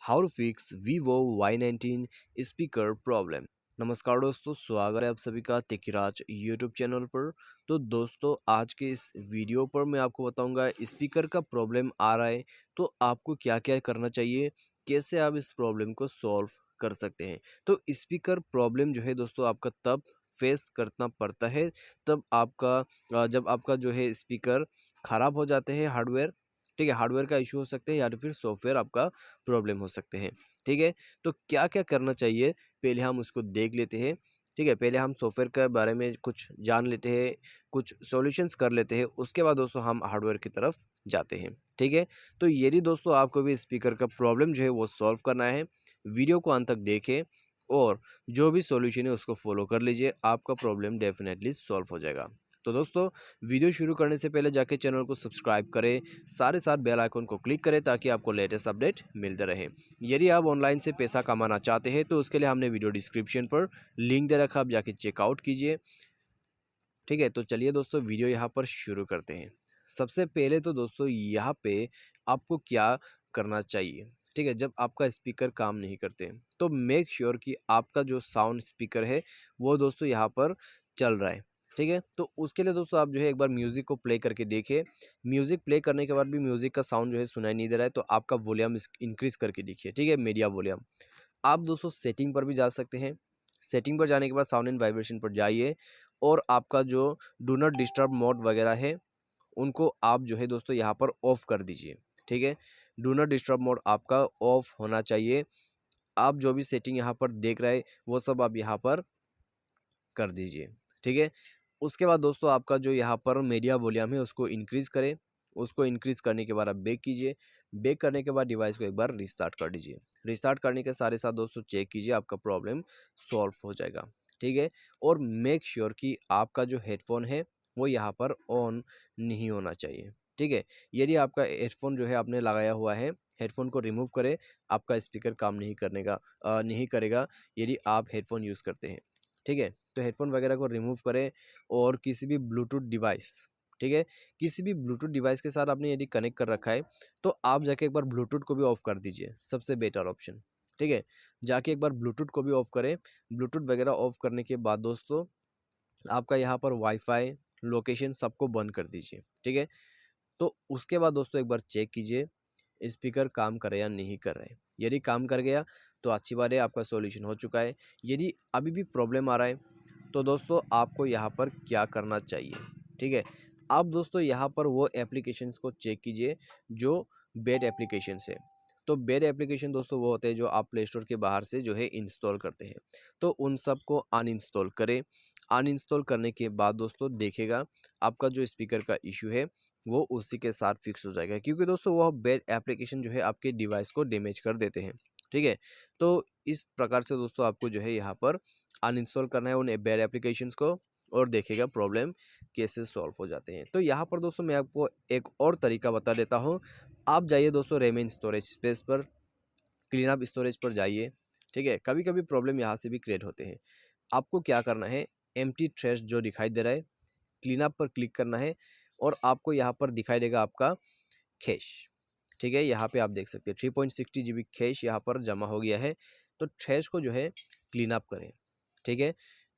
How to fix Vivo Y19 speaker problem. नमस्कार दोस्तों, स्वागत है आप सभी का तेकिराज यूट्यूब चैनल पर। तो दोस्तों, आज के इस वीडियो पर मैं आपको बताऊंगा स्पीकर का प्रॉब्लम आ रहा है तो आपको क्या क्या करना चाहिए, कैसे आप इस प्रॉब्लम को सॉल्व कर सकते हैं। तो स्पीकर प्रॉब्लम जो है दोस्तों आपका तब फेस करना पड़ता है तब आपका जब आपका जो है स्पीकर ख़राब हो जाते हैं हार्डवेयर। ठीक है, हार्डवेयर का इशू हो सकते हैं या तो फिर सॉफ्टवेयर आपका प्रॉब्लम हो सकते हैं। ठीक है, तो क्या क्या करना चाहिए पहले हम उसको देख लेते हैं। ठीक है, पहले हम सॉफ्टवेयर के बारे में कुछ जान लेते हैं, कुछ सॉल्यूशंस कर लेते हैं, उसके बाद दोस्तों हम हार्डवेयर की तरफ जाते हैं। ठीक है, तो यदि दोस्तों आपको भी स्पीकर का प्रॉब्लम जो है वो सॉल्व करना है, वीडियो को अंत तक देखें और जो भी सॉल्यूशन है उसको फॉलो कर लीजिए, आपका प्रॉब्लम डेफिनेटली सॉल्व हो जाएगा। तो दोस्तों, वीडियो शुरू करने से पहले जाके चैनल को सब्सक्राइब करें, साथ ही साथ बेल आइकन को क्लिक करें ताकि आपको लेटेस्ट अपडेट मिलते रहे। यदि आप ऑनलाइन से पैसा कमाना चाहते हैं तो उसके लिए हमने वीडियो डिस्क्रिप्शन पर लिंक दे रखा, आप जाके चेकआउट कीजिए। ठीक है, तो चलिए दोस्तों वीडियो यहाँ पर शुरू करते हैं। सबसे पहले तो दोस्तों यहाँ पे आपको क्या करना चाहिए। ठीक है, जब आपका स्पीकर काम नहीं करते तो मेक श्योर कि आपका जो साउंड स्पीकर है वो दोस्तों यहाँ पर चल रहा है। ठीक है, तो उसके लिए दोस्तों आप जो है एक बार म्यूज़िक को प्ले करके देखिए। म्यूज़िक प्ले करने के बाद भी म्यूज़िक का साउंड जो है सुनाई नहीं दे रहा है तो आपका वॉल्यूम इंक्रीज़ करके देखिए। ठीक है, मीडिया वॉल्यूम। आप दोस्तों सेटिंग पर भी जा सकते हैं। सेटिंग पर जाने के बाद साउंड एंड वाइब्रेशन पर जाइए और आपका जो डू नॉट डिस्टर्ब मोड वगैरह है उनको आप जो है दोस्तों यहाँ पर ऑफ कर दीजिए। ठीक है, डू नॉट डिस्टर्ब मोड आपका ऑफ होना चाहिए। आप जो भी सेटिंग यहाँ पर देख रहे हैं वो सब आप यहाँ पर कर दीजिए। ठीक है, उसके बाद दोस्तों आपका जो यहाँ पर मीडिया वॉल्यूम है उसको इंक्रीज़ करें। उसको इंक्रीज़ करने के बाद आप बैक कीजिए। बैक करने के बाद डिवाइस को एक बार रिस्टार्ट कर दीजिए। रिस्टार्ट करने के साथ साथ दोस्तों चेक कीजिए, आपका प्रॉब्लम सॉल्व हो जाएगा। ठीक है, और मेक श्योर कि आपका जो हेडफोन है वो यहाँ पर ऑन नहीं होना चाहिए। ठीक है, यदि आपका हेडफोन जो है आपने लगाया हुआ है, हेडफोन को रिमूव करें, आपका स्पीकर काम नहीं करेगा यदि आप हेडफोन यूज़ करते हैं। ठीक है, तो हेडफोन वगैरह को रिमूव करें और किसी भी ब्लूटूथ डिवाइस, ठीक है, किसी भी ब्लूटूथ डिवाइस के साथ आपने यदि कनेक्ट कर रखा है तो आप जाके एक बार ब्लूटूथ को भी ऑफ कर दीजिए, सबसे बेटर ऑप्शन। ठीक है, जाके एक बार ब्लूटूथ को भी ऑफ करें। ब्लूटूथ वगैरह ऑफ करने के बाद दोस्तों आपका यहाँ पर वाईफाई लोकेशन सबको बंद कर दीजिए। ठीक है, तो उसके बाद दोस्तों एक बार चेक कीजिए स्पीकर काम कर रहा है या नहीं कर रहा है। यदि काम कर गया तो अच्छी बात है, आपका सॉल्यूशन हो चुका है। यदि अभी भी प्रॉब्लम आ रहा है तो दोस्तों आपको यहाँ पर क्या करना चाहिए। ठीक है, आप दोस्तों यहाँ पर वो एप्लीकेशंस को चेक कीजिए जो बेड एप्लीकेशंस है। तो बेड एप्लीकेशन दोस्तों वो होते हैं जो आप प्ले स्टोर के बाहर से जो है इंस्टॉल करते हैं, तो उन सब को अनइंस्टॉल करें। अनइंस्टॉल करने के बाद दोस्तों देखेगा आपका जो स्पीकर का इशू है वो उसी के साथ फिक्स हो जाएगा, क्योंकि दोस्तों वह बेड एप्लीकेशन जो है आपके डिवाइस को डैमेज कर देते हैं। ठीक है, तो इस प्रकार से दोस्तों आपको जो है यहाँ पर अनइंस्टॉल करना है उन बेड एप्लीकेशंस को और देखिएगा प्रॉब्लम कैसे सॉल्व हो जाते हैं। तो यहाँ पर दोस्तों मैं आपको एक और तरीका बता देता हूँ। आप जाइए दोस्तों रेमेन स्टोरेज स्पेस पर, क्लीन अप स्टोरेज पर जाइए। ठीक है, कभी कभी प्रॉब्लम यहाँ से भी क्रिएट होते हैं। आपको क्या करना है, एम्प्टी ट्रैश जो दिखाई दे रहा है, क्लीन अप पर क्लिक करना है और आपको यहाँ पर दिखाई देगा आपका कैश। ठीक है, यहाँ पे आप देख सकते हैं 3.60 GB कैश यहाँ पर जमा हो गया है। तो ट्रैश को जो है क्लीन अप करें। ठीक है,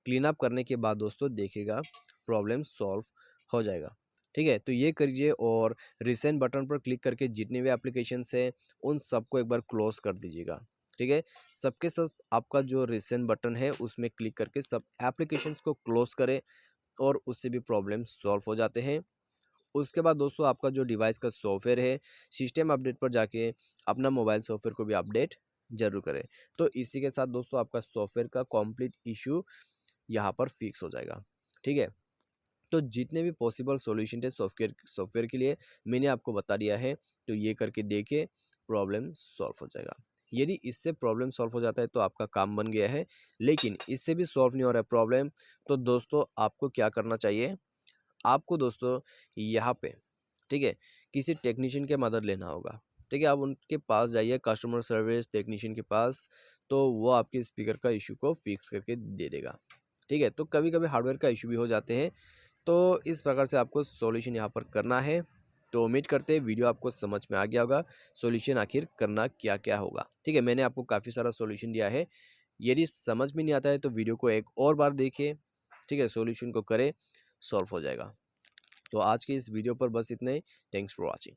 क्लीन अप करने के बाद दोस्तों देखिएगा प्रॉब्लम सॉल्व हो जाएगा। ठीक है, तो ये करिए और रिसेंट बटन पर क्लिक करके जितने भी एप्लीकेशंस हैं उन सबको एक बार क्लोज कर दीजिएगा। ठीक है, सबके सब आपका जो रिसेंट बटन है उसमें क्लिक करके सब एप्लीकेशंस को क्लोज करें और उससे भी प्रॉब्लम सॉल्व हो जाते हैं। उसके बाद दोस्तों आपका जो डिवाइस का सॉफ्टवेयर है, सिस्टम अपडेट पर जाके अपना मोबाइल सॉफ्टवेयर को भी अपडेट जरूर करें। तो इसी के साथ दोस्तों आपका सॉफ्टवेयर का कंप्लीट इशू यहाँ पर फिक्स हो जाएगा। ठीक है, तो जितने भी पॉसिबल सॉल्यूशन थे सॉफ्टवेयर के लिए मैंने आपको बता दिया है, तो ये करके देखिए प्रॉब्लम सॉल्व हो जाएगा। यदि इससे प्रॉब्लम सॉल्व हो जाता है तो आपका काम बन गया है, लेकिन इससे भी सॉल्व नहीं हो रहा है प्रॉब्लम, तो दोस्तों आपको क्या करना चाहिए, आपको दोस्तों यहाँ पे, ठीक है, किसी टेक्नीशियन के मदद लेना होगा। ठीक है, आप उनके पास जाइए, कस्टमर सर्विस टेक्नीशियन के पास, तो वो आपके स्पीकर का इशू को फिक्स करके दे देगा। ठीक है, तो कभी कभी हार्डवेयर का इशू भी हो जाते हैं, तो इस प्रकार से आपको सॉल्यूशन यहाँ पर करना है। तो उम्मीद करते हैं वीडियो आपको समझ में आ गया होगा, सॉल्यूशन आखिर करना क्या-क्या होगा। ठीक है, मैंने आपको काफ़ी सारा सॉल्यूशन दिया है। यदि समझ में नहीं आता है तो वीडियो को एक और बार देखिए, ठीक है? सॉल्यूशन को करें, सॉल्व हो जाएगा। तो आज की इस वीडियो पर बस इतना ही। Thanks for watching.